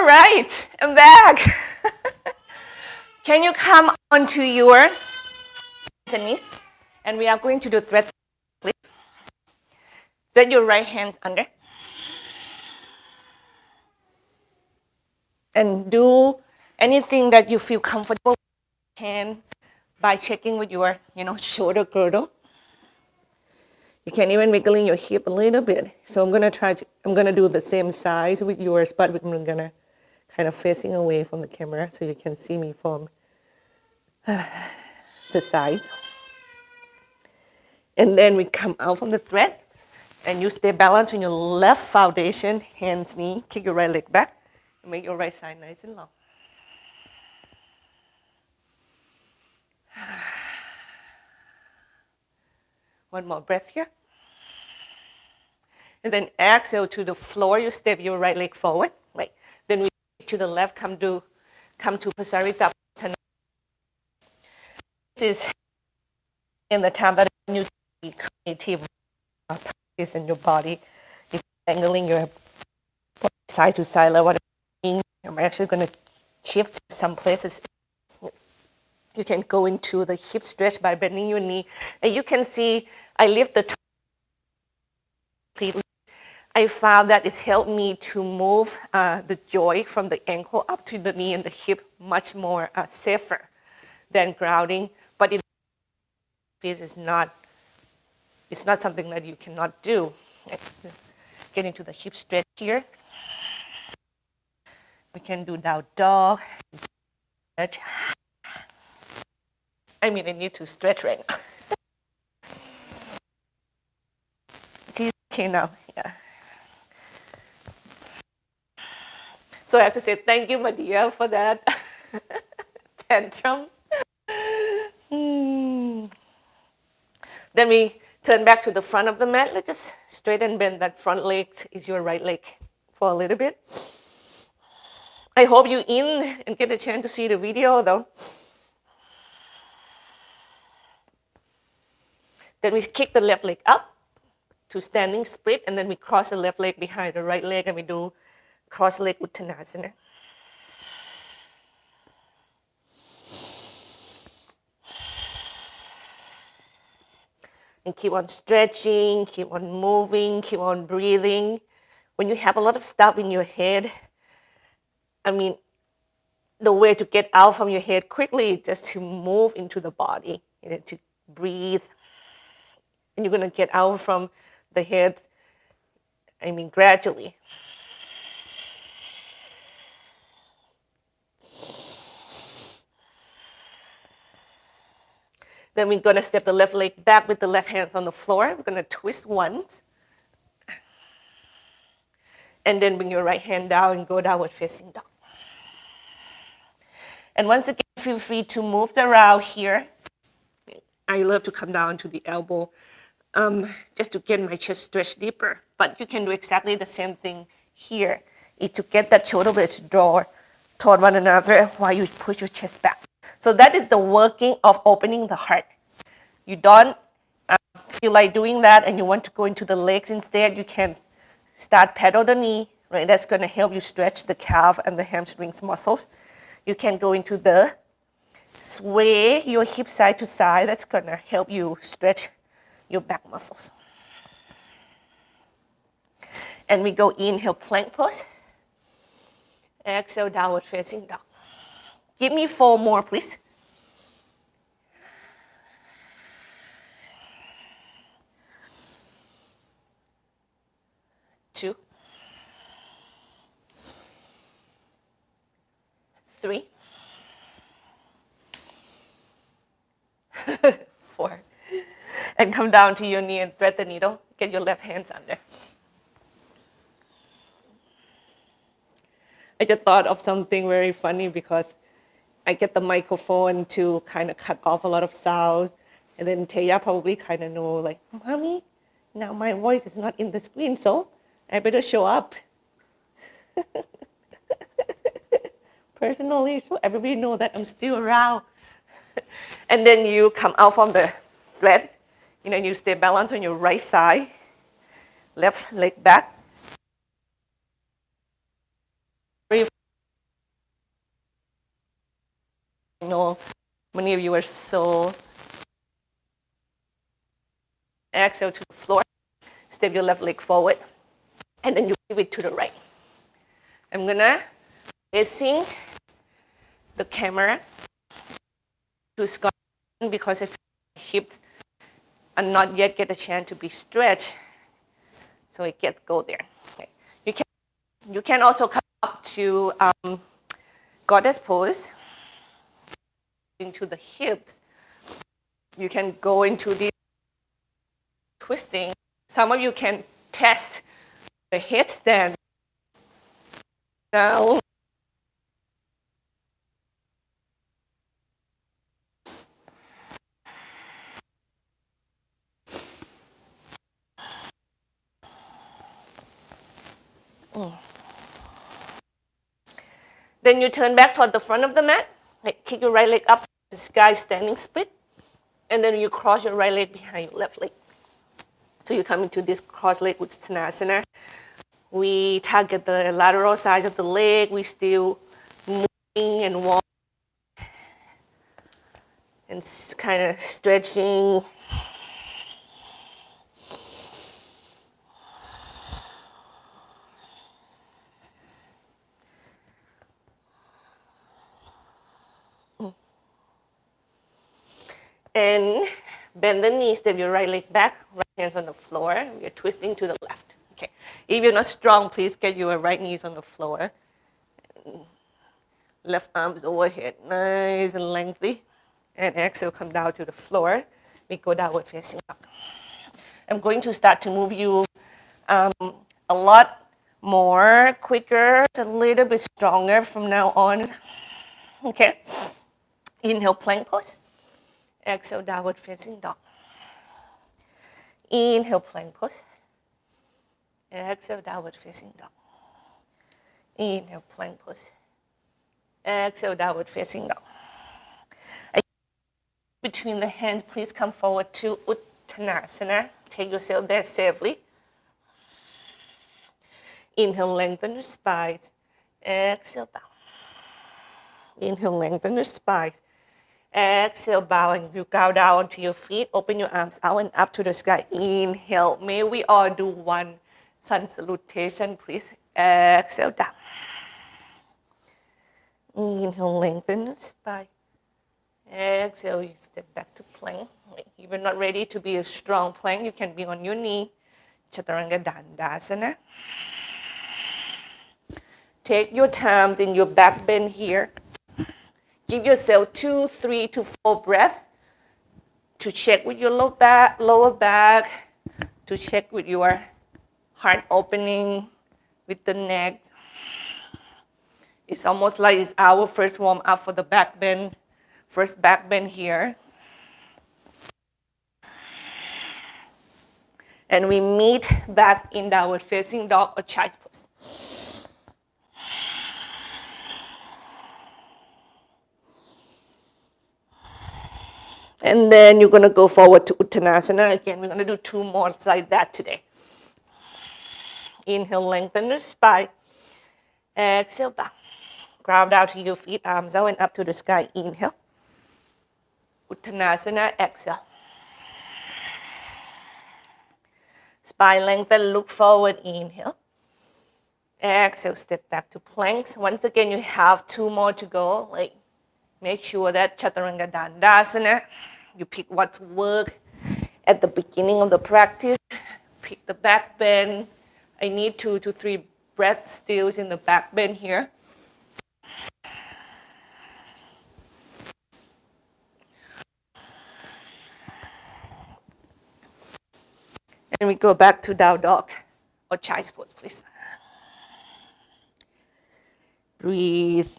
All right, I'm back. Can you come onto your knees? And we are going to do thread. Please. Thread your right hand under. And do anything that you feel comfortable with your hand by checking with your, shoulder girdle. You can even wiggling your hip a little bit. So I'm gonna do the same size with yours, but we're gonna kind of facing away from the camera so you can see me from the sides. And then we come out from the thread and you stay balanced on your left foundation, hands, knee, kick your right leg back, and make your right side nice and long. One more breath here. And then exhale to the floor. You step your right leg forward. Right. Then we to the left, come to Pasarita. This is in the time that you to be creative practice in your body. If you're angling your body side to side, like what I'm actually going to shift some places. You can go into the hip stretch by bending your knee. And you can see I lift the toe completely. I found that it's helped me to move the joint from the ankle up to the knee and the hip much more safer than grounding. But it's not something that you cannot do. Get into the hip stretch here. We can do down dog. Stretch. I need to stretch right now. It's okay now, yeah. So I have to say thank you, Madia, for that tantrum. Then we turn back to the front of the mat. Let's just straighten bend that front leg is your right leg for a little bit. I hope you in and get a chance to see the video though. Then we kick the left leg up to standing split, and then we cross the left leg behind the right leg and we do cross leg Uttanasana. And keep on stretching, keep on moving, keep on breathing. When you have a lot of stuff in your head, the way to get out from your head quickly is just to move into the body, to breathe. And you're going to get out from the head, gradually. Then we're going to step the left leg back with the left hands on the floor. We're going to twist once. And then bring your right hand down and go downward facing dog. And once again, feel free to move around here. I love to come down to the elbow just to get my chest stretched deeper. But you can do exactly the same thing here. Is to get that shoulder blades draw toward one another while you push your chest back. So that is the working of opening the heart. You don't feel like doing that and you want to go into the legs instead, you can start pedal the knee, right? That's going to help you stretch the calf and the hamstrings muscles. You can go into the sway your hip side to side. That's going to help you stretch your back muscles. And we go inhale, plank pose. Exhale, downward facing dog. Give me 4 more, please. 2, 3, 4. And come down to your knee and thread the needle. Get your left hands under. I just thought of something very funny because I get the microphone to kind of cut off a lot of sounds. And then Taya probably kind of know, like, Mommy, now my voice is not in the screen, so I better show up. Personally, so everybody know that I'm still around. And then you come out from the thread. You stay balanced on your right side. Left leg back. I know many of you are so. Exhale to the floor. Step your left leg forward. And then you give it to the right. I'm gonna facing the camera to squat because if hips are not yet get a chance to be stretched, so it gets go there. Okay. You can also come up to goddess pose into the hips. You can go into the twisting. Some of you can test the headstand. Now, then you turn back toward the front of the mat. Like, kick your right leg up, the sky standing split. And then you cross your right leg behind your left leg. So you come into this cross leg Uttanasana. We target the lateral side of the leg. We still moving and walking and kind of stretching. And bend the knees, step your right leg back, right hands on the floor. We are twisting to the left. Okay. If you're not strong, please get your right knees on the floor. Left arm is overhead, nice and lengthy. And exhale, come down to the floor. We go downward facing dog. I'm going to start to move you a lot more quicker, a little bit stronger from now on. Okay. Inhale, plank pose. Exhale, downward facing dog. Inhale, plank pose. Exhale, downward facing dog. Inhale, plank pose. Exhale, downward facing dog. Between the hands, please come forward to Uttanasana. Take yourself there safely. Inhale, lengthen your spine. Exhale, bow. Inhale, lengthen your spine. Exhale, bow, and you go down onto your feet. Open your arms out and up to the sky. Inhale. May we all do one sun salutation, please. Exhale, down. Inhale, lengthen the spine. Exhale, you step back to plank. If you're not ready to be a strong plank, you can be on your knee. Chaturanga Dandasana. Take your time in your back bend here. Give yourself 2, 3 to 4 breaths to check with your lower back, to check with your heart opening, with the neck. It's almost like it's our first warm up for the back bend. First back bend here. And we meet back in downward facing dog or child's pose. And then you're going to go forward to Uttanasana. Again, we're going to do 2 more like that today. Inhale, lengthen the spine. Exhale, back. Ground out to your feet, arms out and up to the sky. Inhale. Uttanasana, exhale. Spine lengthen, look forward, inhale. Exhale, step back to planks. Once again, you have 2 more to go. Like, make sure that Chaturanga Dandasana, you pick what work at the beginning of the practice. Pick the back bend. I need 2 to 3 breath stills in the back bend here. And we go back to down dog or child's pose, please. Breathe.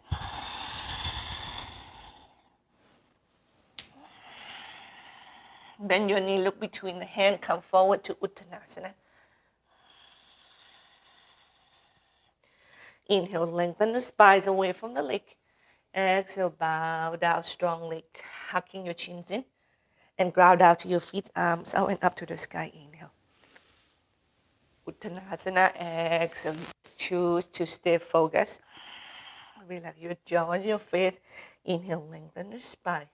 Bend your knee, look between the hand, come forward to Uttanasana. Inhale, lengthen the spine away from the leg. Exhale, bow down strongly, hucking your chins in. And ground out to your feet, arms out and up to the sky. Inhale. Uttanasana, exhale. Choose to stay focused. Relax your jaw and your face. Inhale, lengthen your spine.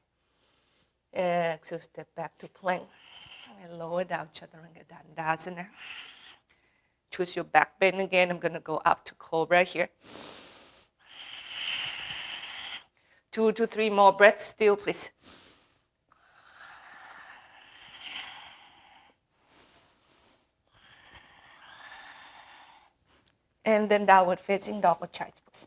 Exhale, step back to plank. And lower down, Chaturanga Dandasana. Choose your back bend again. I'm going to go up to Cobra here. 2 to 3 more breaths still, please. And then downward facing dog or child's pose.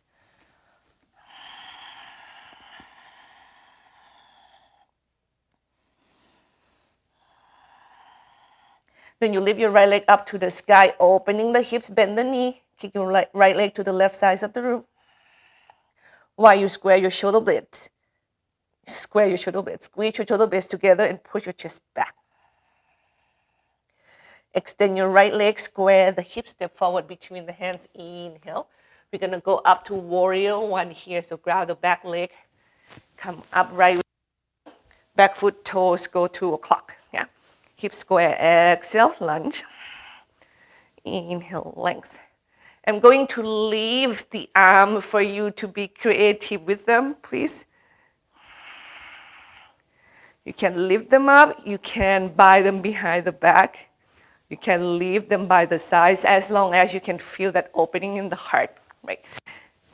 Then you lift your right leg up to the sky, opening the hips, bend the knee, kick your right leg to the left side of the room. While you square your shoulder blades. Square your shoulder blades. Squeeze your shoulder blades together and push your chest back. Extend your right leg, square the hips, step forward between the hands. Inhale. We're going to go up to warrior one here. So grab the back leg, come upright. Back foot, toes go 2 o'clock. Yeah. Hip square, exhale, lunge. Inhale, length. I'm going to leave the arm for you to be creative with them, please. You can lift them up. You can bind them behind the back. You can leave them by the sides as long as you can feel that opening in the heart. Right?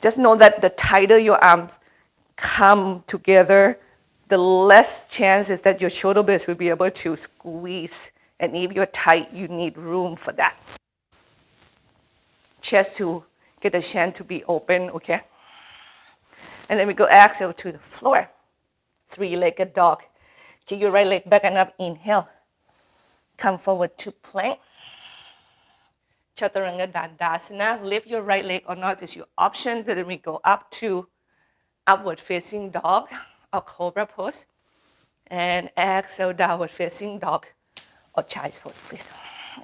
Just know that the tighter your arms come together, the less chances that your shoulder blades will be able to squeeze. And if you're tight, you need room for that. Chest to get a chance to be open, okay? And then we go exhale to the floor. 3-legged dog. Kick your right leg back and up, inhale. Come forward to plank. Chaturanga Dandasana. Lift your right leg or not is your option. Then we go up to upward facing dog or cobra pose. And exhale, downward facing dog or child's pose, please.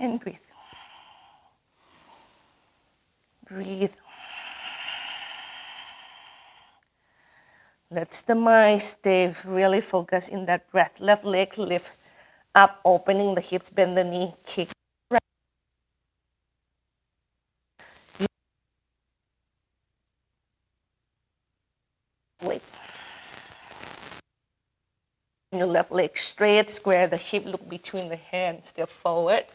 And breathe. Breathe. Let the mind stay really focused in that breath. Left leg lift up, opening the hips, bend the knee, kick. Right. Leg. Your left leg straight, square the hip, look between the hands, step forward.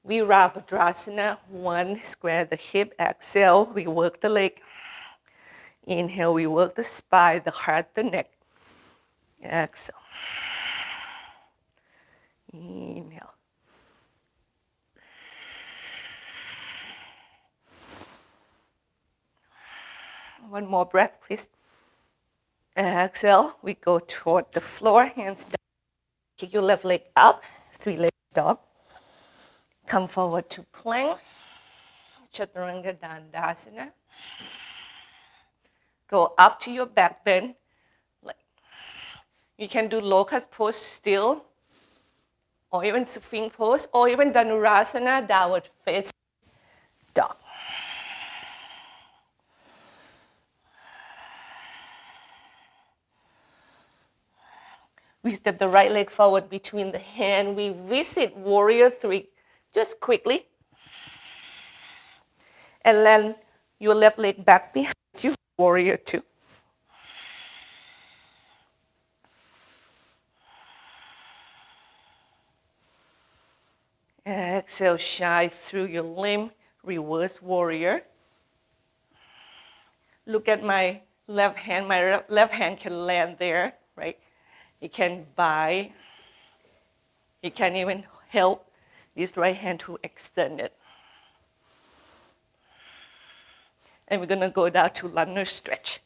Virabhadrasana, 1, square the hip, exhale, we work the leg. Inhale, we work the spine, the heart, the neck. Exhale. Inhale. One more breath, please. Exhale, we go toward the floor, hands down. Kick your left leg up, 3-legged dog. Come forward to plank. Chaturanga Dandasana. Go up to your back bend. You can do locust pose still, or even sphinx pose, or even Dhanurasana, downward facing dog. We step the right leg forward between the hand. We visit warrior 3, just quickly. And land your left leg back behind you, warrior 2. Exhale, shine through your limb, reverse warrior. Look at my left hand. My left hand can land there, right? It can bind. It can even help this right hand to extend it. And we're going to go down to lunge stretch.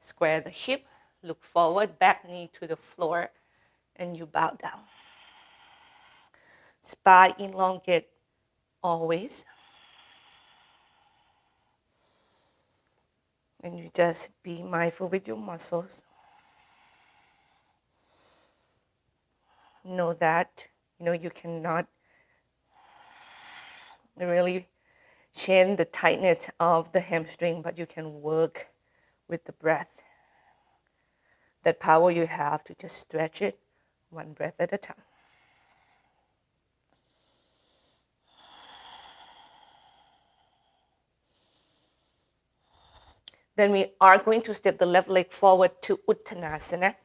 Square the hip, look forward, back knee to the floor, and you bow down. Spine elongate always. And you just be mindful with your muscles. Know that, you cannot really change the tightness of the hamstring, but you can work with the breath. That power you have to just stretch it one breath at a time. Then we are going to step the left leg forward to Uttanasana.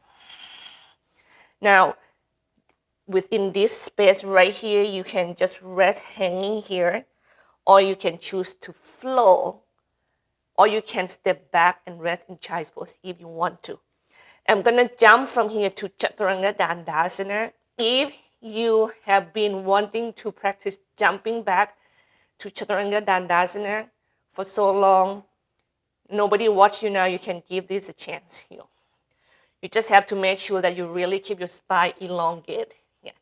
Now, within this space right here, you can just rest hanging here, or you can choose to flow, or you can step back and rest in child's pose if you want to. I'm gonna jump from here to Chaturanga Dandasana. If you have been wanting to practice jumping back to Chaturanga Dandasana for so long, nobody watch you now, you can give this a chance here. You just have to make sure that you really keep your spine elongated. Yeah.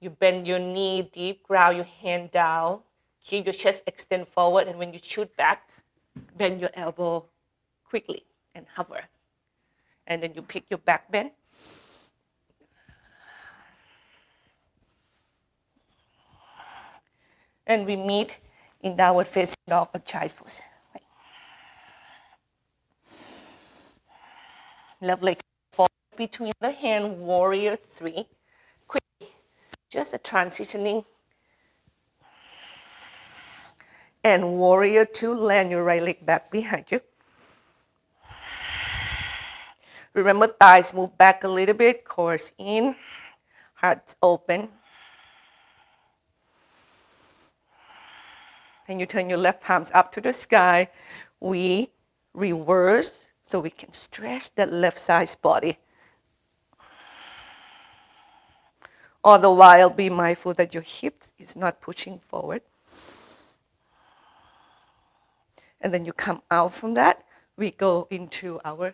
You bend your knee deep, ground your hand down, keep your chest extend forward, and when you shoot back, bend your elbow quickly and hover. And then you pick your back bend. And we meet in downward facing dog or child's pose. Right. Left leg forward between the hand, warrior 3. Quickly, just a transitioning. And warrior 2, land your right leg back behind you. Remember, thighs move back a little bit, cores in, heart open. And you turn your left palms up to the sky. We reverse so we can stretch that left side's body. All the while, be mindful that your hips is not pushing forward. And then you come out from that. We go into our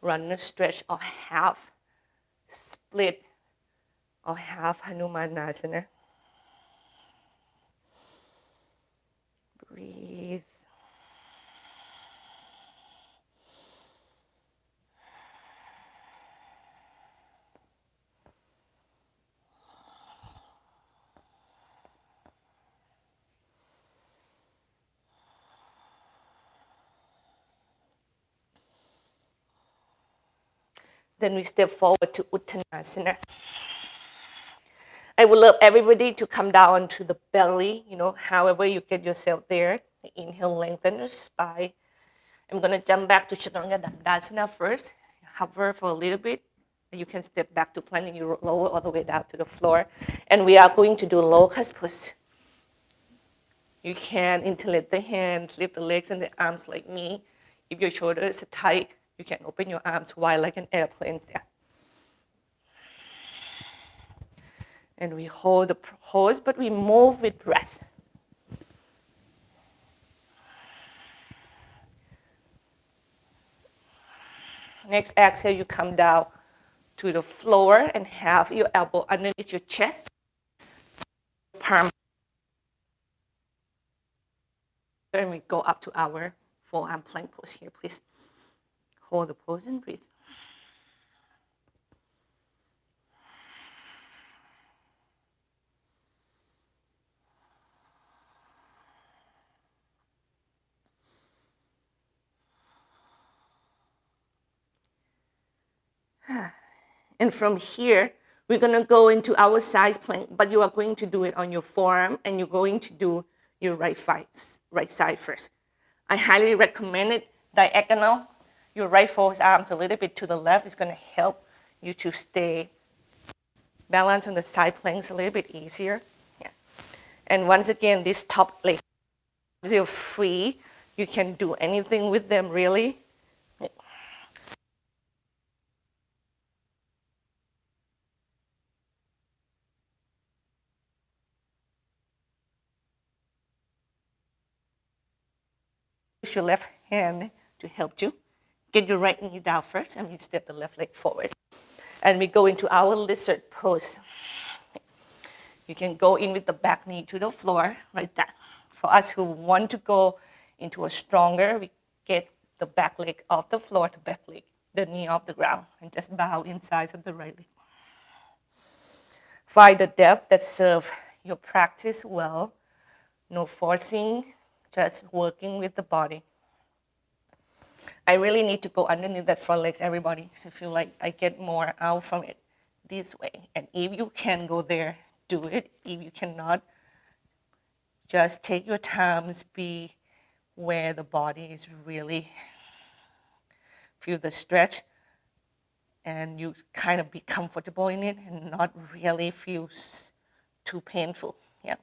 runner stretch or half split or half Hanumanasana. Breathe. Then we step forward to Uttanasana. I would love everybody to come down to the belly, however you get yourself there. Inhale, lengthen your spine. I'm going to jump back to Chaturanga Dandasana first. Hover for a little bit. You can step back to plank and you lower all the way down to the floor. And we are going to do locust pose. You can interlace the hands, lift the legs and the arms like me. If your shoulders are tight, you can open your arms wide like an airplane there. And we hold the pose, but we move with breath. Next exhale, you come down to the floor and have your elbow underneath your chest. Palm. And we go up to our forearm plank pose here, please. Hold the pose and breathe. And from here, we're going to go into our side plank, but you are going to do it on your forearm, and you're going to do your right side first. I highly recommend it diagonal. Your right forearm a little bit to the left is going to help you to stay balanced on the side planks a little bit easier. Yeah. And once again, this top leg, they're free. You can do anything with them, really. Use your left hand to help you. Get your right knee down first, and we step the left leg forward. And we go into our lizard pose. You can go in with the back knee to the floor, like that. For us who want to go into a stronger, we get the back leg off the floor, the back leg, the knee off the ground, and just bow inside of the right leg. Find the depth that serves your practice well. No forcing, just working with the body. I really need to go underneath that front legs, everybody. So I feel like I get more out from it this way. And if you can go there, do it. If you cannot, just take your time, be where the body is really Feel the stretch, and you kind of be comfortable in it and not really feel too painful. Yeah.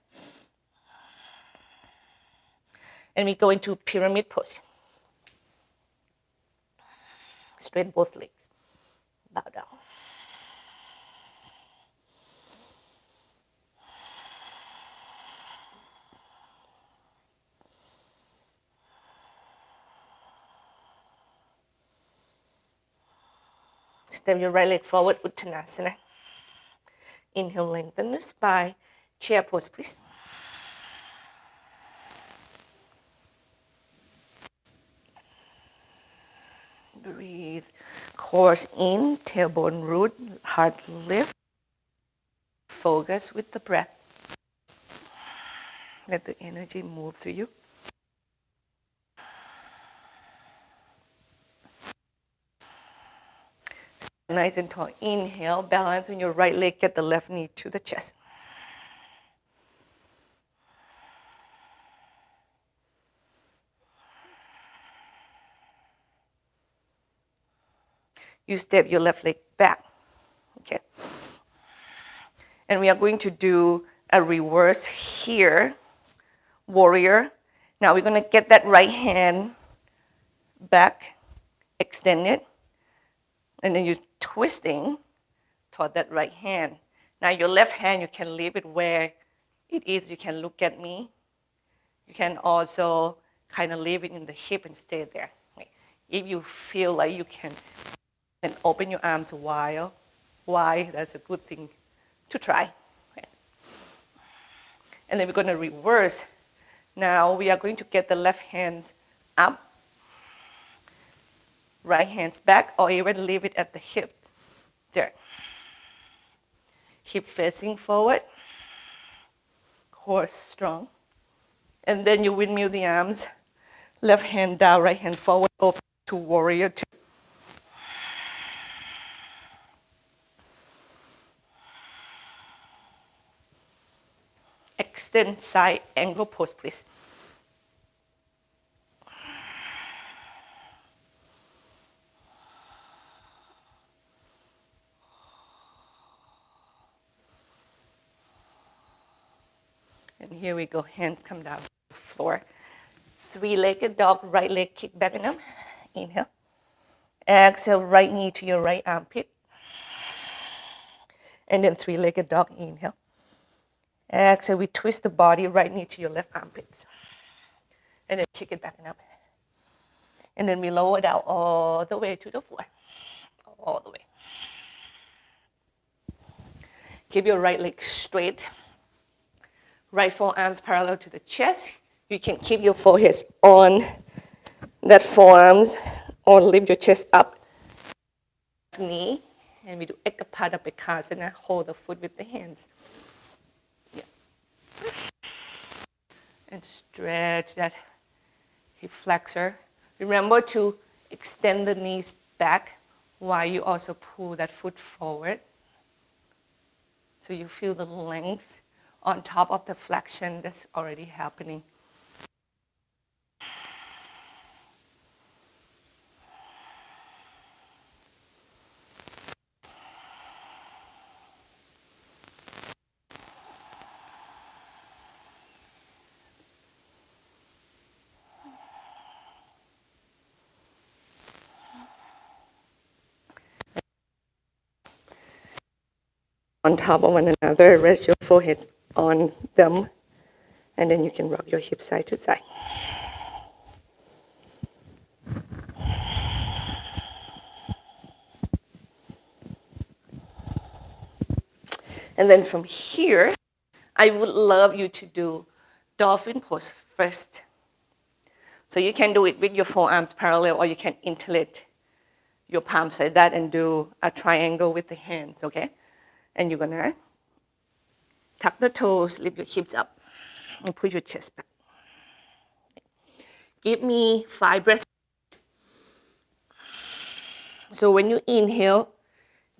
And we go into pyramid pose. Straight both legs. Bow down. Step your right leg forward, Uttanasana. Inhale, lengthen the spine. Chair pose, please. Breathe. Core in, tailbone root, heart lift. Focus with the breath. Let the energy move through you. Nice and tall. Inhale, balance on your right leg, get the left knee to the chest. You step your left leg back. Okay. And we are going to do a reverse here, warrior. Now we're going to get that right hand back, extend it, and then you're twisting toward that right hand. Now your left hand, you can leave it where it is. You can look at me. You can also kind of leave it in the hip and stay there. If you feel like you can open your arms wide, that's a good thing to try. And then we're going to reverse. Now we are going to get the left hand up, right hand back, or even leave it at the hip. There. Hip facing forward, core strong. And then you windmill the arms, left hand down, right hand forward, open to warrior two. Extend side angle pose, please. And here we go, hands come down to the floor. Three-legged dog, right leg kick back and up. Inhale. Exhale, right knee to your right armpit. And then three-legged dog, inhale. Exhale, we twist the body, right knee to your left armpits. And then kick it back and up. And then we lower down all the way to the floor. All the way. Keep your right leg straight. Right forearms parallel to the chest. You can keep your foreheads on that forearms or lift your chest up. Knee. And we do Ekapada Bekasana. Hold the foot with the hands. Yeah. And stretch that hip flexor. Remember to extend the knees back while you also pull that foot forward. So you feel the length on top of the flexion that's already happening. On top of one another, rest your forehead on them, and then you can rock your hips side to side. And then from here, I would love you to do dolphin pose first. So you can do it with your forearms parallel, or you can interlate your palms like that and do a triangle with the hands, okay? And you're gonna tuck the toes, lift your hips up, and push your chest back. Give me 5 breaths. So when you inhale,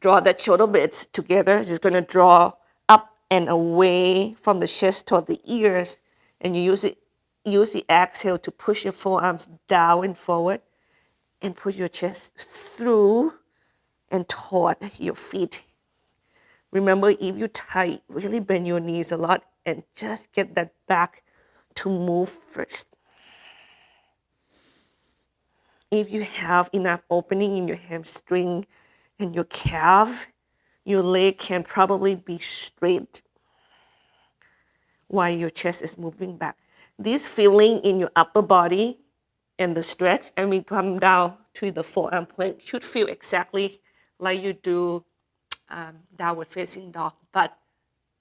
draw that shoulder blades together. Just gonna draw up and away from the chest toward the ears, and you use the exhale to push your forearms down and forward. and put your chest through and toward your feet. Remember, if you tight, really bend your knees a lot and just get that back to move first. If you have enough opening in your hamstring and your calf, your leg can probably be straight while your chest is moving back. This feeling in your upper body and the stretch, and we come down to the forearm plank, should feel exactly like you do downward facing dog, but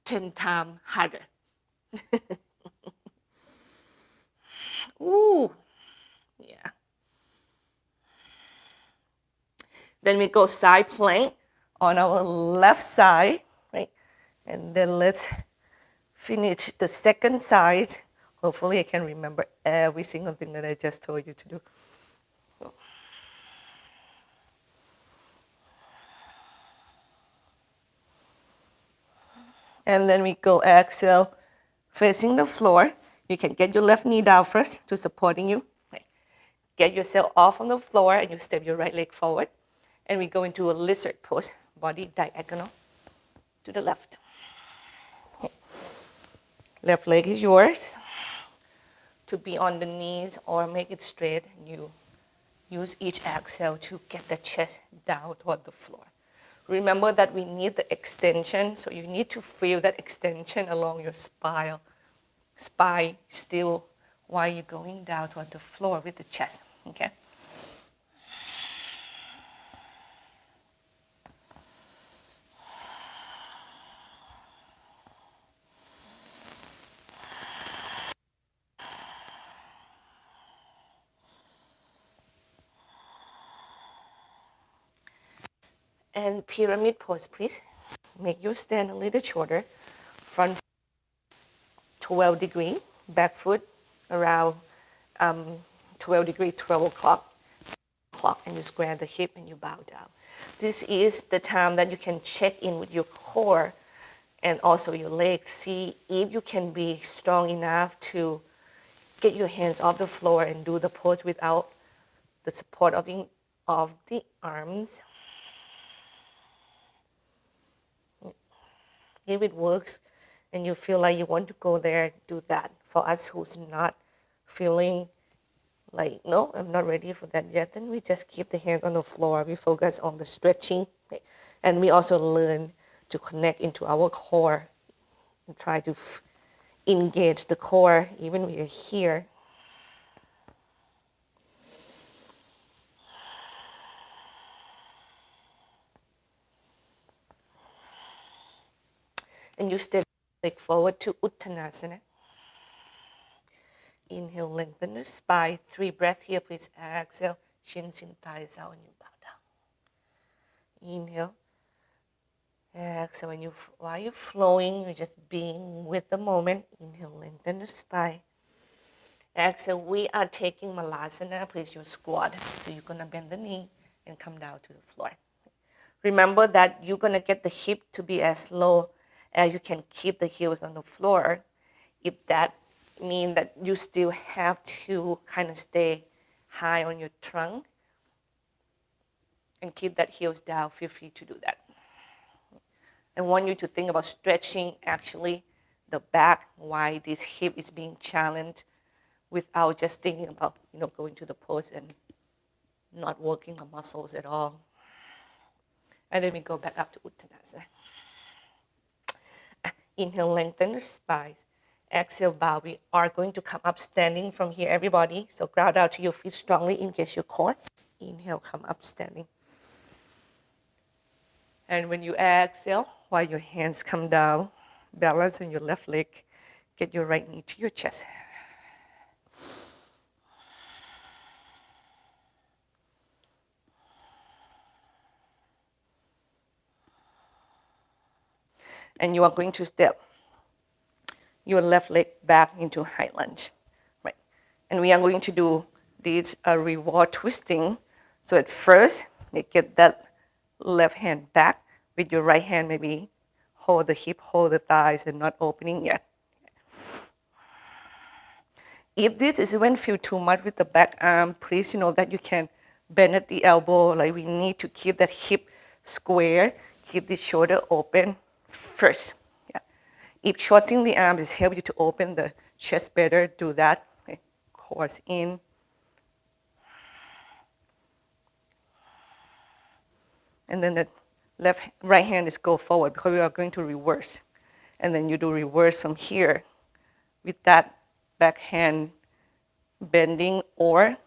10 times harder. Ooh, yeah. Then we go side plank on our left side, right? And then let's finish the second side. Hopefully I can remember every single thing that I just told you to do. And then we go exhale, facing the floor. You can get your left knee down first to supporting you. Get yourself off on the floor and you step your right leg forward. And we go into a lizard pose, body diagonal to the left. Left leg is yours to be on the knees or make it straight. You use each exhale to get the chest down toward the floor. Remember that we need the extension, so you need to feel that extension along your spine still while you're going down toward the floor with the chest, okay? And pyramid pose, please. Make your stand a little shorter. Front 12 degree, back foot around 12 degree, 12 o'clock, and you square the hip and you bow down. This is the time that you can check in with your core and also your legs. See if you can be strong enough to get your hands off the floor and do the pose without the support of the arms. If it works and you feel like you want to go there, do that. For us who's not feeling like, no, I'm not ready for that yet, then we just keep the hands on the floor. We focus on the stretching. And we also learn to connect into our core and try to engage the core even when we're here. And you step leg forward to Uttanasana. Inhale, lengthen the spine. 3 breaths here, please. Exhale, shins and thighs out, and you bow down. Inhale. Exhale, while you're flowing, you're just being with the moment. Inhale, lengthen the spine. Exhale, we are taking Malasana. Please, your squat. So you're going to bend the knee and come down to the floor. Remember that you're going to get the hip to be as low as you can keep the heels on the floor. If that means that you still have to kind of stay high on your trunk and keep that heels down, feel free to do that. I want you to think about stretching actually the back, why this hip is being challenged, without just thinking about going to the pose and not working the muscles at all. And then we go back up to Uttanasana. Inhale, lengthen the spine. Exhale, bow. We are going to come up standing from here, everybody. So ground out to your feet strongly, engage your core. Inhale, come up standing. And when you exhale, while your hands come down, balance on your left leg, get your right knee to your chest. And you are going to step your left leg back into high lunge, right? And we are going to do this reward twisting. So at first, you get that left hand back with your right hand, maybe hold the hip, hold the thighs, and not opening yet. If this is when feel too much with the back arm, please know that you can bend at the elbow, like we need to keep that hip square, keep the shoulder open first. Yeah. If shortening the arms is help you to open the chest better, do that. Okay. Course in. And then the right hand is go forward because we are going to reverse. And then you do reverse from here with that back hand bending, or,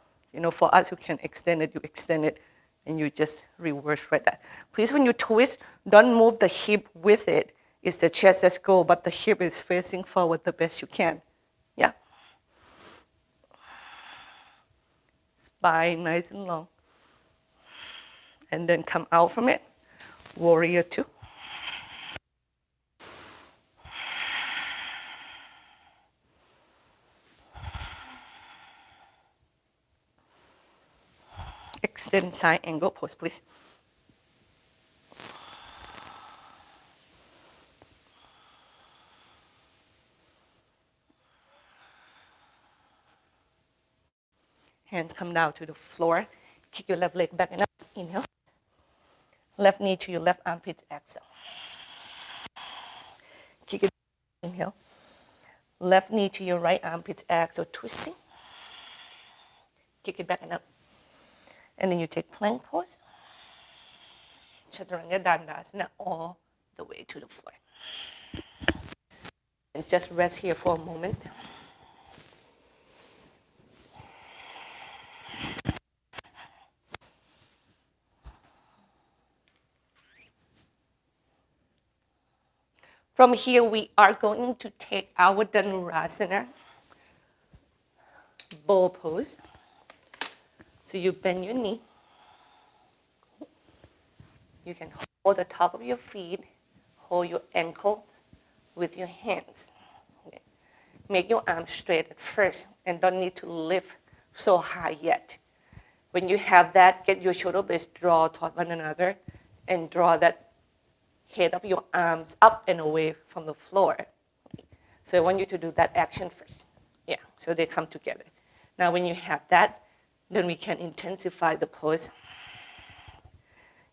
for us, you can extend it, you extend it, and you just reverse right there. Please, when you twist, don't move the hip with it. It's the chest that's go, but the hip is facing forward the best you can. Yeah. Spine nice and long. And then come out from it. Warrior two. Extend side angle pose, please. Hands come down to the floor. Kick your left leg back and up. Inhale. Left knee to your left armpit. Exhale. Kick it. Inhale. Left knee to your right armpit. Exhale. Twisting. Kick it back and up. And then you take plank pose. Chaturanga Dandasana all the way to the floor. And just rest here for a moment. From here, we are going to take our Dhanurasana, bow pose. So you bend your knee. You can hold the top of your feet, hold your ankles with your hands. Okay. Make your arms straight at first and don't need to lift so high yet. When you have that, get your shoulder blades draw toward one another and draw that head of your arms up and away from the floor. So I want you to do that action first. Yeah, so they come together. Now when you have that, then we can intensify the pose.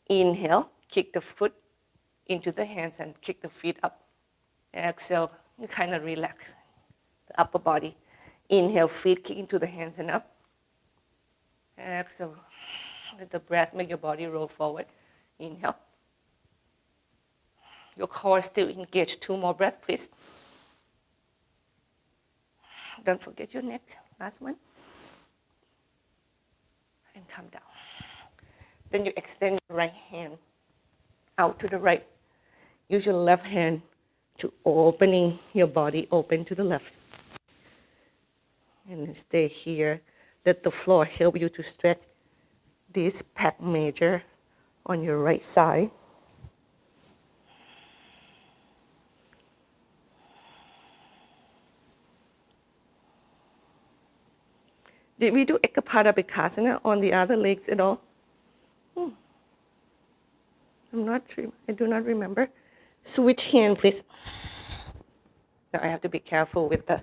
Inhale, kick the foot into the hands and kick the feet up. Exhale, you kind of relax the upper body. Inhale, feet kick into the hands and up. Exhale, let the breath make your body roll forward. Inhale. Your core still engaged. 2 more breaths, please. Don't forget your neck. Last one. And come down. Then you extend your right hand out to the right. Use your left hand to opening your body open to the left. And stay here. Let the floor help you to stretch this pec major on your right side. Did we do Ekapada Bikasana on the other legs at all? I'm not sure. I do not remember. Switch hand, please. Now I have to be careful with the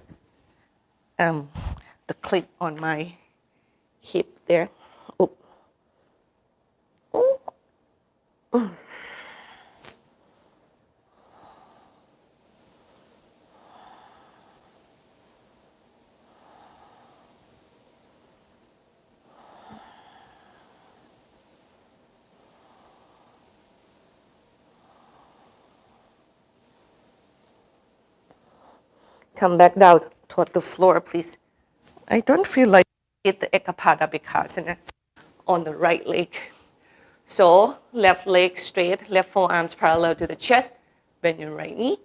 clip on my hip there. Oop. Oh. Come back down toward the floor, please. I don't feel like hit the Ekapada Bikasana on the right leg. So left leg straight, left forearms parallel to the chest. Bend your right knee.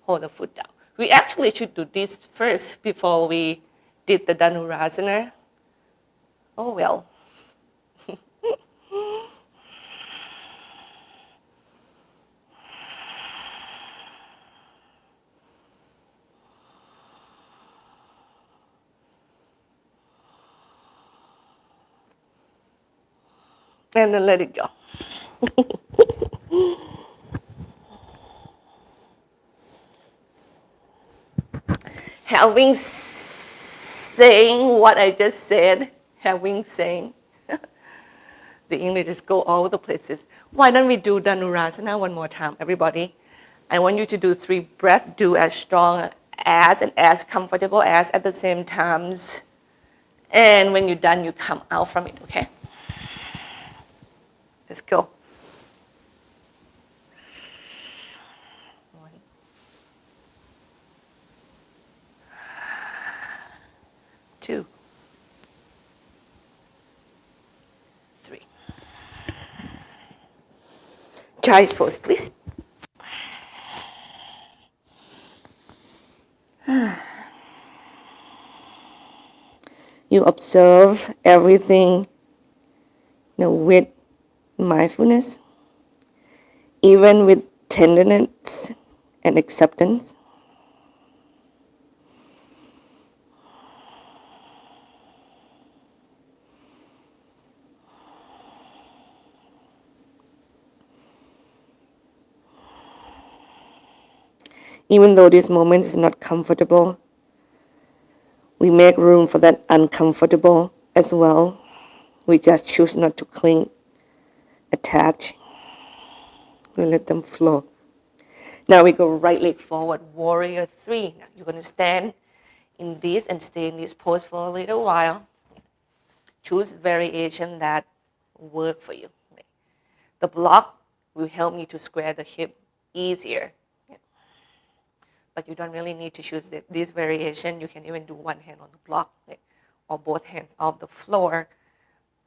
Hold the foot down. We actually should do this first before we did the Dhanurasana. Oh well. And then let it go. Having saying what I just said, having saying. The English just go all the places. Why don't we do Dhanurasana one more time, everybody? I want you to do 3 breaths. Do as strong as and as comfortable as at the same times. And when you're done, you come out from it, okay? Let's go. 1, 2, 3. Child's pose, please. You observe everything, with mindfulness, even with tenderness and acceptance. Even though this moment is not comfortable, we make room for that uncomfortable as well. We just choose not to cling, attach. We let them flow. Now we go right leg forward, warrior 3. Now you're going to stand in this and stay in this pose for a little while. Choose variation that work for you. The block will help me to square the hip easier. But you don't really need to choose this variation. You can even do one hand on the block, or both hands off the floor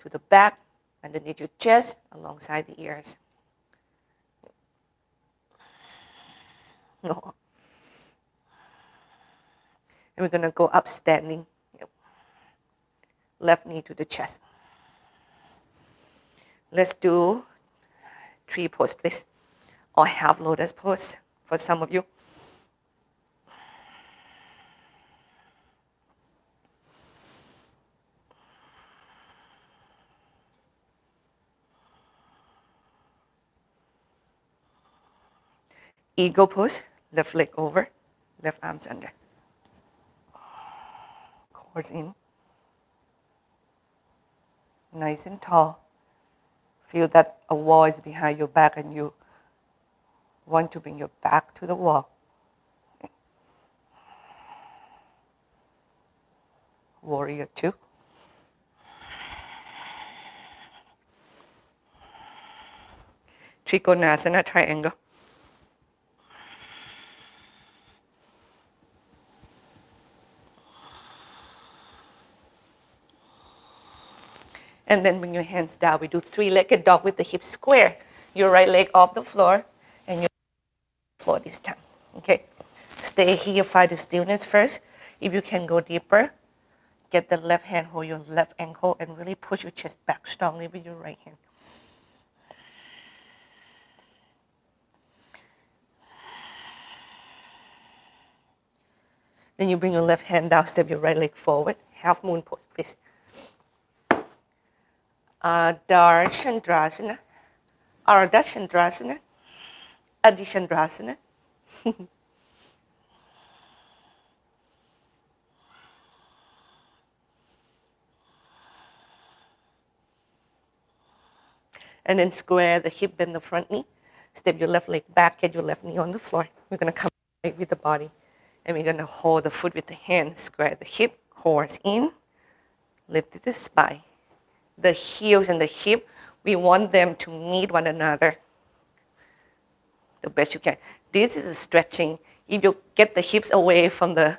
to the back, underneath your chest, alongside the ears. No. And we're going to go up standing. Left knee to the chest. Let's do 3 pose, please. Or half lotus pose for some of you. Eagle pose, left leg over, left arms under. Core in. Nice and tall. Feel that a wall is behind your back and you want to bring your back to the wall. Warrior 2. Trikonasana triangle. And then bring your hands down. We do 3-legged dog with the hips square. Your right leg off the floor and your floor this time. Okay. Stay here, find the stillness first. If you can go deeper, get the left hand, hold your left ankle, and really push your chest back strongly with your right hand. Then you bring your left hand down, step your right leg forward. Half moon pose, please. Ardha Chandrasana, Adi Chandrasana. And then square the hip, bend the front knee. Step your left leg back, get your left knee on the floor. We're going to come right with the body. And we're going to hold the foot with the hand, square the hip, horse in, lift the spine. The heels and the hip, we want them to meet one another the best you can. This is a stretching. If you get the hips away from the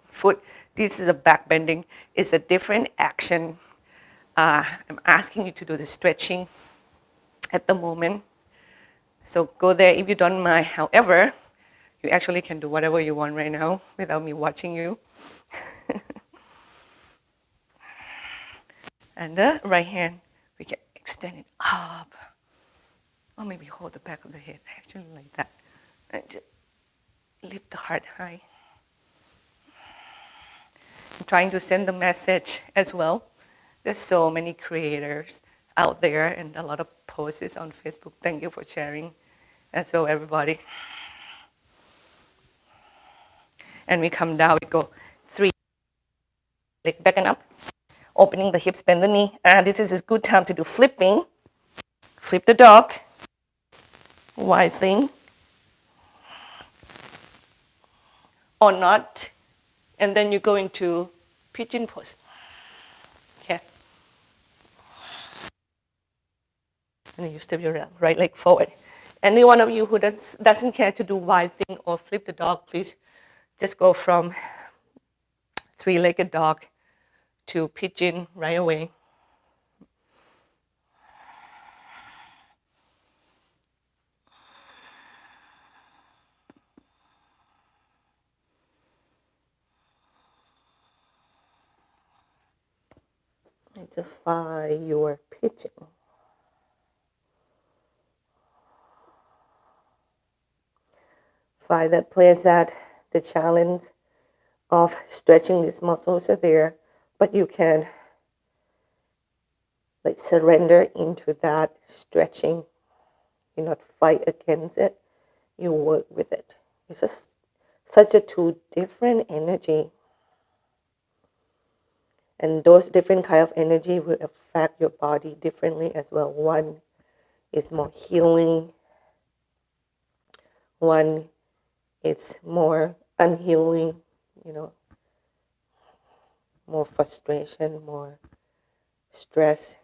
foot, this is a back bending. It's a different action. I'm asking you to do the stretching at the moment. So go there if you don't mind. However, you actually can do whatever you want right now without me watching you. And the right hand, we can extend it up. Or maybe hold the back of the head, actually like that. And just lift the heart high. I'm trying to send the message as well. There's so many creators out there and a lot of posts on Facebook. Thank you for sharing. And so everybody. And we come down, we go 3, leg back and up. opening the hips, bend the knee. And this is a good time to do flipping. Flip the dog, wide thing, or not. And then you go into pigeon pose. Okay. And then you step your right leg forward. Any one of you who doesn't care to do wide thing or flip the dog, please just go from three-legged dog to pigeon right away. And just find your pigeon. Find that place that the challenge of stretching these muscles are there, but you can surrender into that stretching. You not fight against it. You work with it. It's just such a two different energy. And those different kind of energy will affect your body differently as well. One is more healing. One is more unhealing, more frustration, more stress,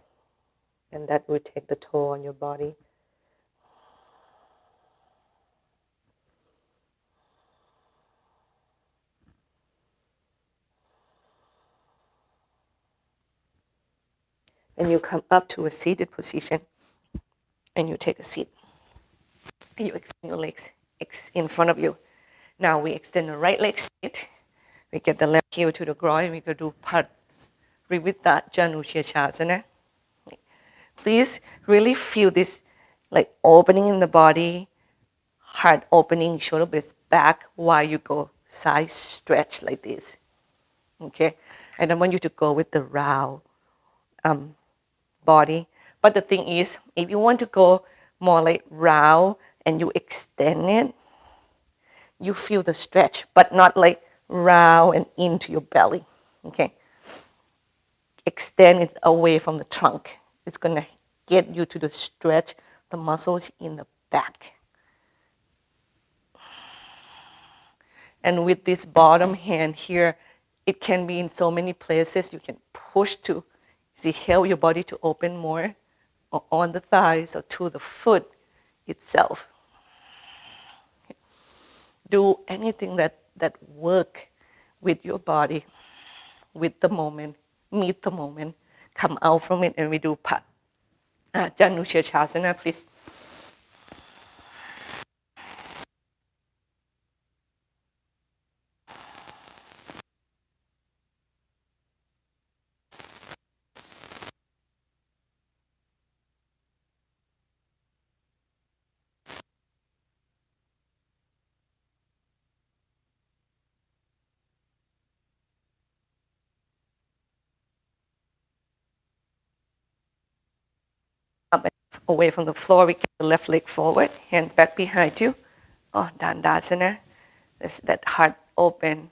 and that will take the toll on your body. And you come up to a seated position and you take a seat. And you extend your legs in front of you. Now we extend the right leg straight. We get the left heel to the groin. We could do parts with that Janushirshasana. Please really feel this like opening in the body, heart opening, shoulder blades back while you go side stretch like this. Okay? And I want you to go with the round body. But the thing is, if you want to go more like round and you extend it, you feel the stretch, but not like round and into your belly. Okay? Extend it away from the trunk. It's going to get you to the stretch, the muscles in the back. And with this bottom hand here, it can be in so many places. You can push to, help your body to open more, or on the thighs or to the foot itself. Do anything that work with your body, with the moment, meet the moment, come out from it, and we do Janushirshasana, please. Up and away from the floor, we get the left leg forward, hands back behind you. Oh, Dandasana. That's that heart open,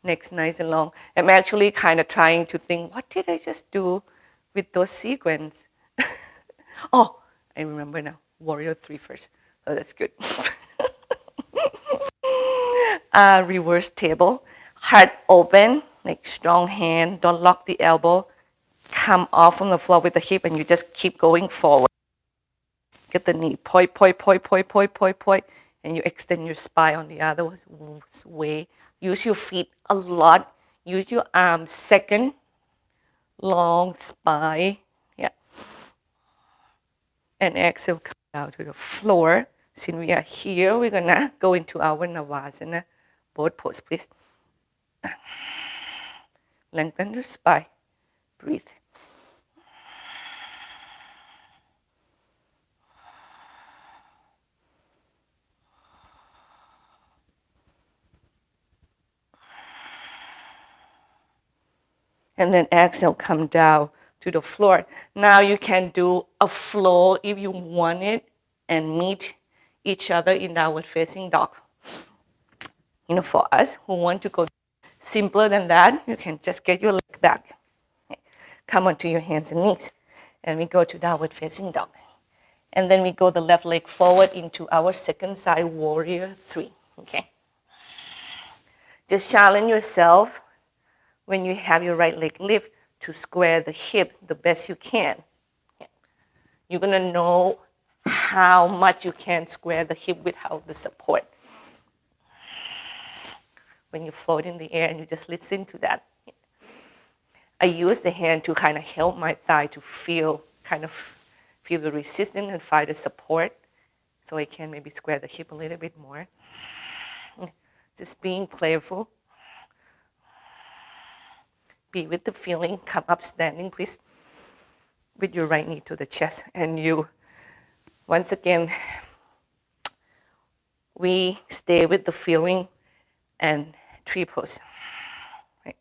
neck nice and long. I'm actually kind of trying to think, what did I just do with those sequence? Oh, I remember now. Warrior 3 first. Oh, that's good. Reverse table. Heart open, like strong hand. Don't lock the elbow. Come off from the floor with the hip and you just keep going forward. Get the knee, point, and you extend your spine on the other way. Use your feet a lot. Use your arms second. Long spine. Yeah. And exhale, come down to the floor. Since we are here, we're gonna go into our Navasana. Both pose, please. Lengthen your spine. Breathe. And then exhale, come down to the floor. Now you can do a flow if you want it and meet each other in downward facing dog. For us who want to go simpler than that, you can just get your leg back. come onto your hands and knees. And we go to downward facing dog. And then we go the left leg forward into our second side, warrior 3. Okay. Just challenge yourself when you have your right leg lift to square the hip the best you can. You're going to know how much you can square the hip without the support. When you float in the air and you just listen to that. I use the hand to kind of help my thigh to feel the resistance and find the support, so I can maybe square the hip a little bit more. Just being playful. Be with the feeling. Come up standing, please, with your right knee to the chest. And you, once again, we stay with the feeling and tree pose. Right.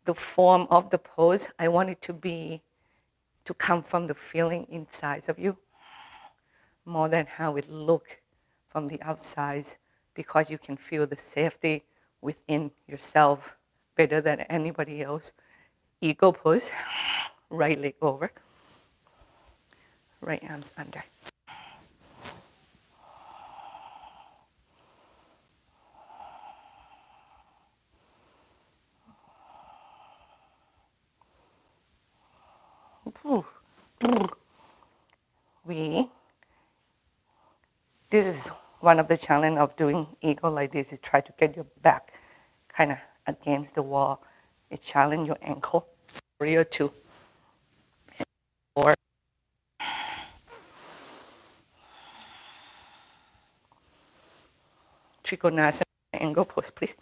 The form of the pose, I want it to come from the feeling inside of you more than how it looks from the outside, because you can feel the safety within yourself better than anybody else. Eagle pose, right leg over, right arms under. This is one of the challenge of doing eagle like this, is try to get your back kind of against the wall. It challenge your ankle. Warrior 2. Or Trikonasana angle pose, please.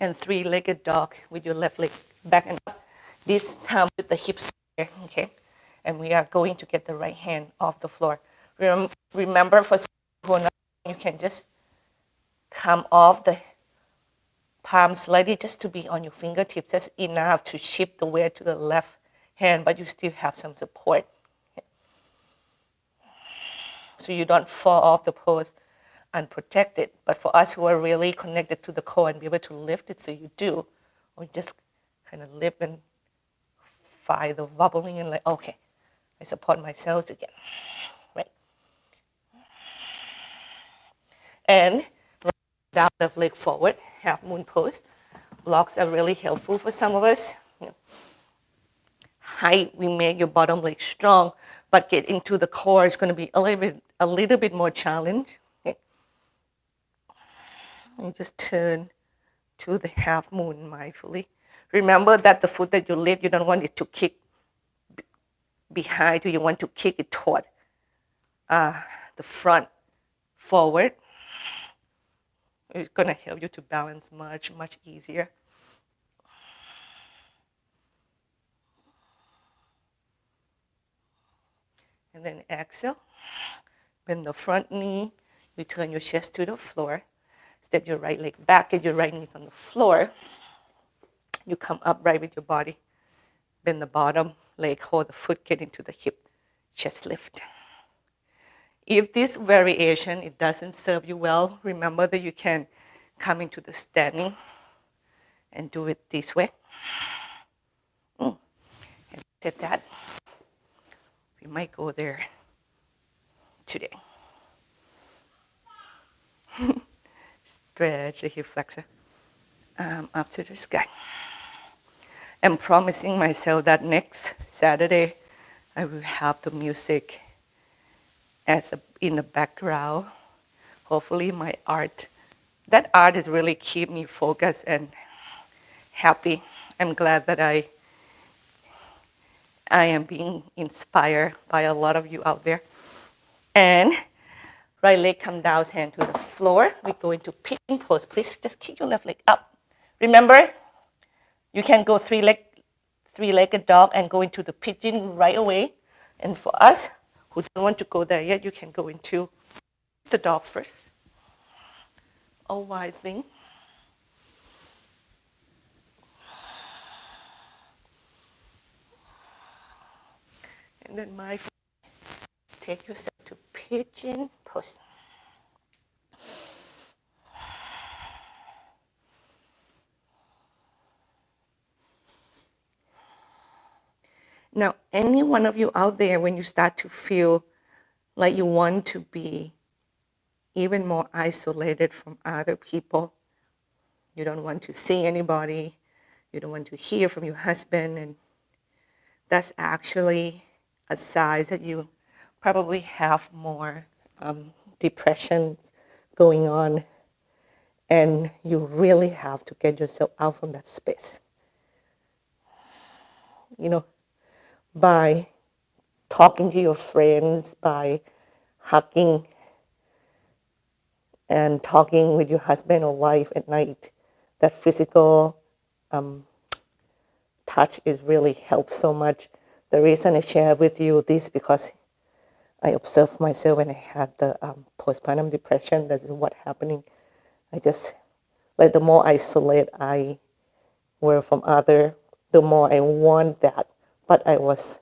And 3-legged dog with your left leg back and up. This time with the hips square, okay? And we are going to get the right hand off the floor. Remember, for some who are not, you can just come off the palm slightly just to be on your fingertips. That's enough to shift the weight to the left hand, but you still have some support. So you don't fall off the pose unprotected. But for us who are really connected to the core and be able to lift it, so you do, or just kind of lift and find the wobbling and like, okay, I support myself again, right? And down left leg forward, half moon pose. Blocks are really helpful for some of us. Height, we make your bottom leg strong, but get into the core is going to be a little bit more challenge. Okay. And just turn to the half moon mindfully. Remember that the foot that you lift, you don't want it to kick behind you. You want to kick it toward the front, forward. It's going to help you to balance much, much easier. And then exhale. Bend the front knee. You turn your chest to the floor. Step your right leg back. Get your right knee on the floor. You come upright with your body. Bend the bottom leg. Hold the foot. Get into the hip. Chest lift. If this variation, it doesn't serve you well, remember that you can come into the standing and do it this way. And set that. We might go there today. Stretch the hip flexor up to the sky. I'm promising myself that next Saturday I will have the music in the background. Hopefully my art, that art is really keep me focused and happy. I'm glad that I am being inspired by a lot of you out there. And right leg come down, hand to the floor. We go into pigeon pose. Please just kick your left leg up. Remember, you can go three-legged dog and go into the pigeon right away. And for us who don't want to go there yet, you can go into the dog first. A wide thing. And then take yourself to pigeon pose. Now, any one of you out there, when you start to feel like you want to be even more isolated from other people, you don't want to see anybody, you don't want to hear from your husband, and that's actually a sign that you probably have more depression going on, and you really have to get yourself out from that space. By talking to your friends, by hugging and talking with your husband or wife at night, that physical touch is really helps so much. The reason I share with you this because I observed myself when I had the postpartum depression. This is what happening. I just like the more isolate I were from other, the more I want that. But I was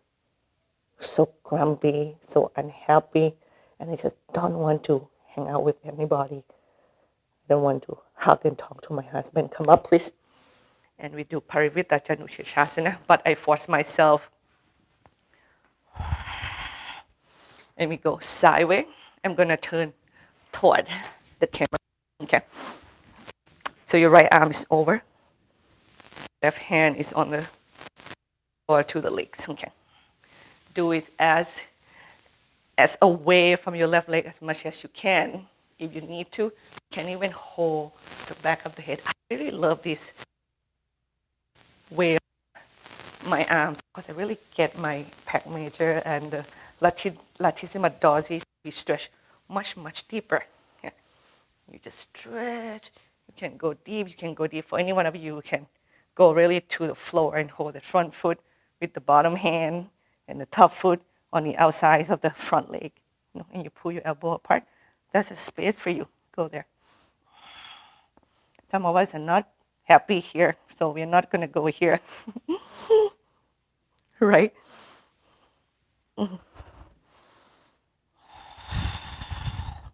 so grumpy, so unhappy, and I just don't want to hang out with anybody. I don't want to hug and talk to my husband. Come up, please. And we do Parivita Janushirshasana, but I force myself. And we go sideways. I'm going to turn toward the camera. Okay. So your right arm is over. Left hand is on the floor to the legs. Okay. Do it as away from your left leg as much as you can. If you need to, you can even hold the back of the head. I really love this way of my arms because I really get my pec major and the latissimus dorsi to be stretched much, much deeper. Yeah. You just stretch. You can go deep. You can go deep. For any one of you, you can go really to the floor and hold the front foot with the bottom hand and the top foot on the outside of the front leg. And you pull your elbow apart. That's a space for you. Go there. Some of us are not happy here, so we're not going to go here. Right?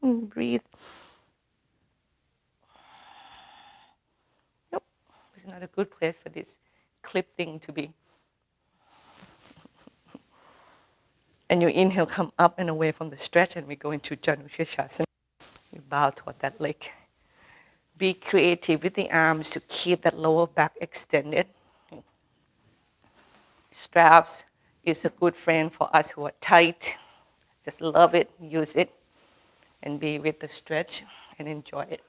Breathe. Nope. It's not a good place for this clip thing to be. And your inhale, come up and away from the stretch, and we go into Janushirshasana. You bow toward that leg. Be creative with the arms to keep that lower back extended. Straps is a good friend for us who are tight. Just love it, use it, and be with the stretch and enjoy it.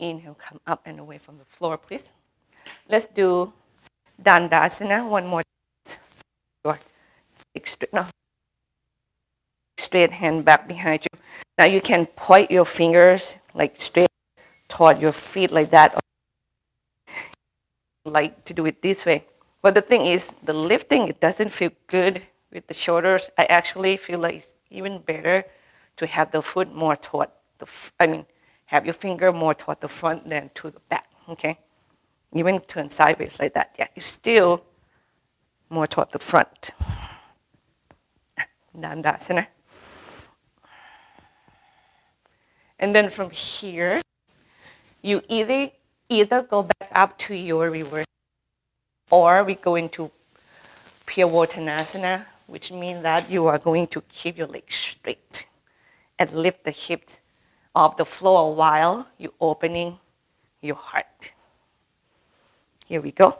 Inhale, come up and away from the floor, please. Let's do Dandasana one more time. Straight hand back behind you. Now you can point your fingers like straight toward your feet like that. Like to do it this way. But the thing is, the lifting, it doesn't feel good with the shoulders. I actually feel like it's even better to have the foot more toward have your finger more toward the front than to the back, okay? Even turn sideways like that. Yeah, it's still more toward the front. Dandasana. And then from here, you either go back up to your reverse, or we go into Piyavottanasana, which means that you are going to keep your legs straight and lift the hips off the floor while you're opening your heart. Here we go.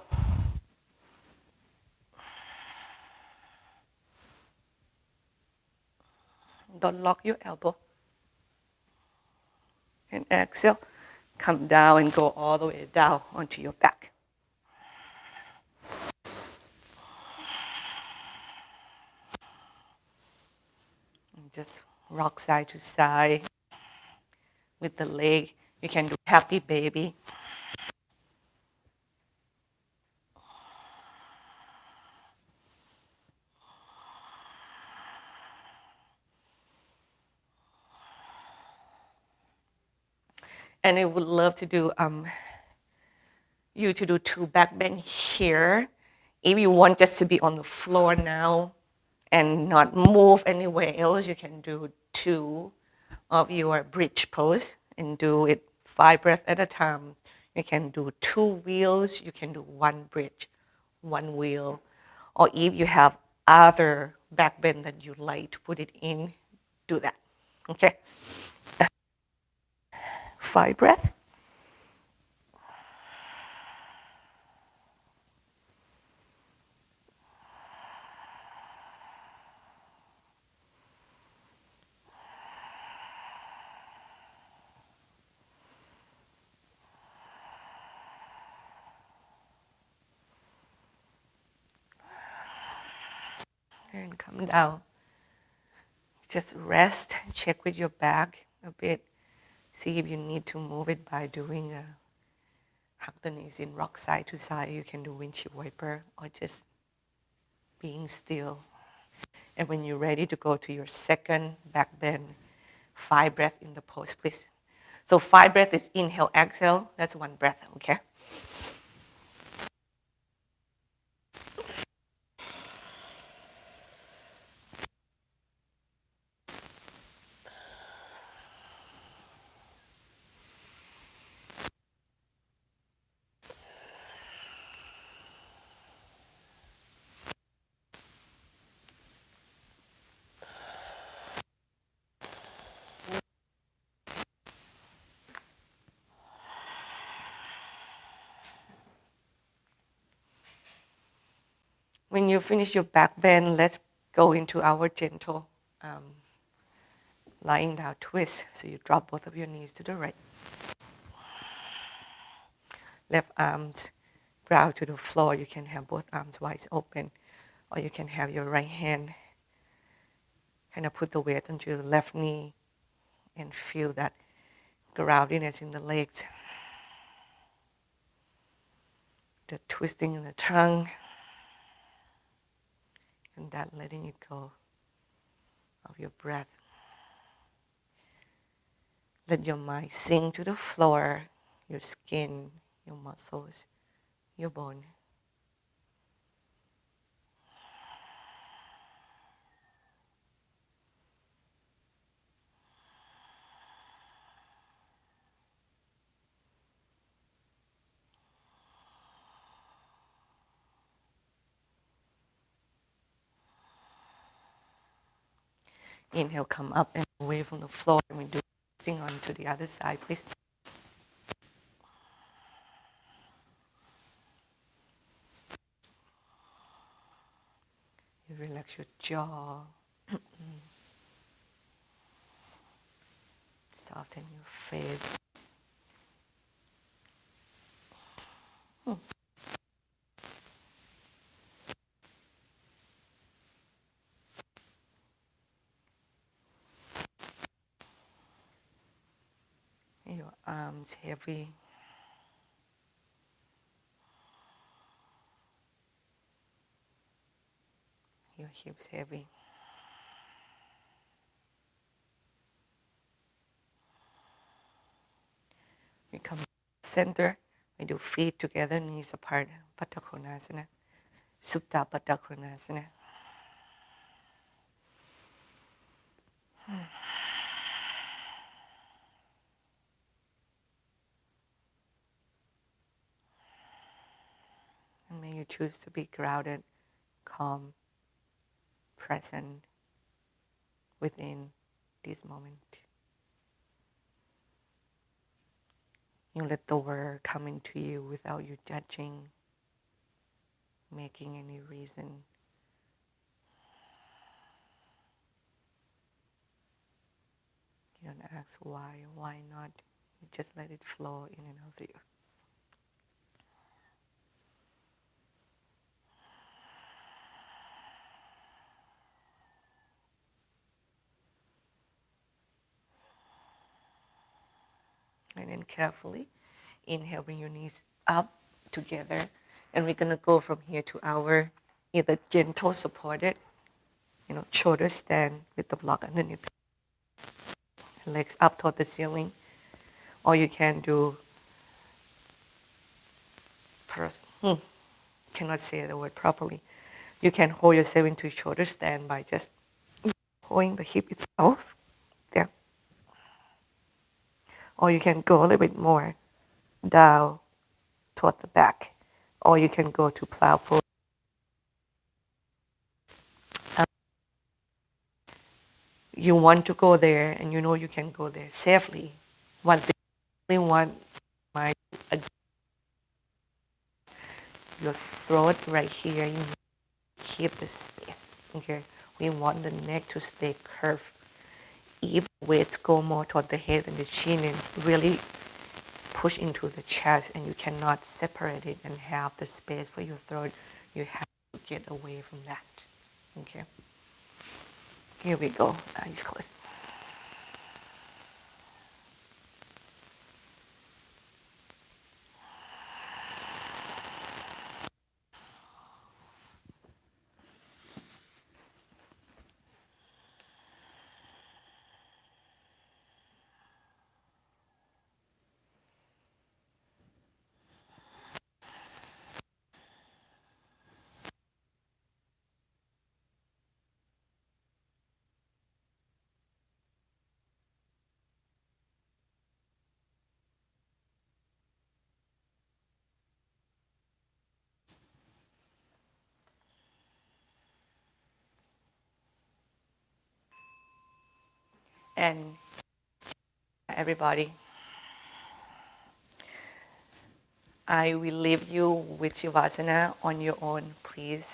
Don't lock your elbow. And exhale, come down and go all the way down onto your back. And just rock side to side with the leg. You can do happy baby. And I would love to do you to do 2 back bend here. If you want just to be on the floor now and not move anywhere else, you can do 2 of your bridge pose and do it 5 breaths at a time. You can do 2 wheels, you can do 1 bridge, 1 wheel. Or if you have other back bend that you like to put it in, do that. Okay? 5 breaths. And come down. Just rest, check with your back a bit. See if you need to move it by doing a hug the knees in rock side to side. You can do windshield wiper or just being still. And when you're ready to go to your second back bend, 5 breaths in the pose, please. So 5 breaths is inhale, exhale. That's 1 breath, okay? When you finish your back bend, let's go into our gentle lying down twist. So you drop both of your knees to the right. Left arms ground to the floor. You can have both arms wide open, or you can have your right hand kind of put the weight onto your left knee and feel that groundiness in the legs, the twisting in the trunk, and that letting it go of your breath. Let your mind sink to the floor, your skin, your muscles, your bone. Inhale, come up and away from the floor, and we do twisting on to the other side, please. You relax your jaw. Soften your face. Your arms heavy. Your hips heavy. We come center. We do feet together, knees apart. Baddha Konasana. Supta Baddha Konasana. And may you choose to be grounded, calm, present within this moment. You let the word come into you without you judging, making any reason. You don't ask why not. You just let it flow in and out of you. And then carefully inhale, bring your knees up together. And we're going to go from here to our either gentle supported, shoulder stand with the block underneath. Legs up toward the ceiling. Or you can do, cannot say the word properly. You can hold yourself into shoulder stand by just holding the hip itself. There. Or you can go a little bit more down toward the back. Or you can go to plow pose. You want to go there and you know you can go there safely. One thing I really want my your throat right here, you keep the space. Okay. We want the neck to stay curved. If weights go more toward the head and the chin and really push into the chest and you cannot separate it and have the space for your throat, you have to get away from that. Okay. Here we go. Eyes closed. And everybody, I will leave you with Shavasana on your own. Please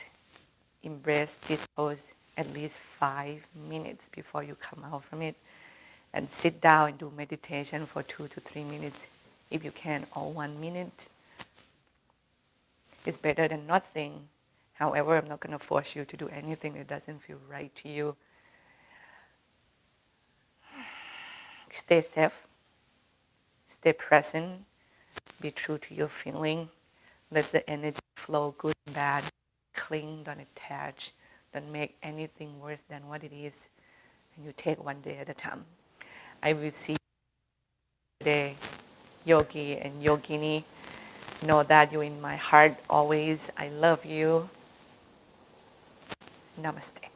embrace this pose at least 5 minutes before you come out from it. And sit down and do meditation for 2 to 3 minutes if you can, or 1 minute. It's better than nothing. However, I'm not going to force you to do anything that doesn't feel right to you. Stay safe. Stay present. Be true to your feeling. Let the energy flow, good and bad. Cling, don't attach. Don't make anything worse than what it is. And you take one day at a time. I will see you today, yogi and yogini. Know that you're in my heart always. I love you. Namaste.